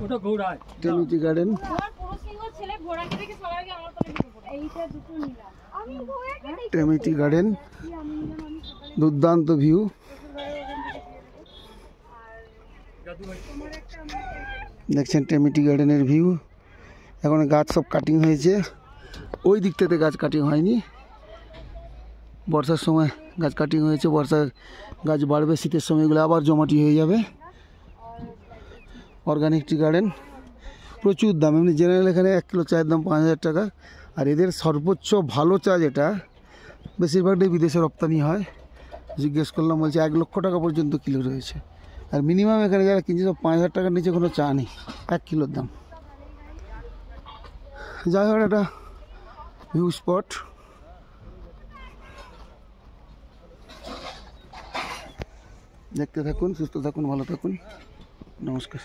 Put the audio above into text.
ওটা ঘোড়ায় টেমিটি garden. টেমিটি garden দুর্দান্ত ভিউ। দেখছেন টেমিটি গার্ডেনের ভিউ। এখন গাছ সব কাটিং হয়েছে, ওই দিকটাতে গাছ কাটিং হয়নি। বর্ষার সময় গাছ কাটিং হয়েছে, বর্ষার গাছ বাড়বে, শীতের সময় এগুলো আবার জমাটি হয়ে যাবে। অর্গানিক টি গার্ডেন প্রচুর দাম, এমনি জেনারেল এখানে 1 কিলো চায়ের দাম 5000 টাকা। আর এদের সর্বোচ্চ ভালো চা যেটা বেশিরভাগটাই বিদেশে রপ্তানি হয়। জিজ্ঞেস করলাম, বলছে 1 লক্ষ টাকা পর্যন্ত কিলো রয়েছে। আর মিনিমাম এখানে যারা কিনছে সব 5000 টাকার নিচে কোনো চা নেই 1 কিলোর দাম। যাই হোক, একটা ভিউ স্পট। দেখতে থাকুন, সুস্থ থাকুন, ভালো থাকুন, নমস্কার।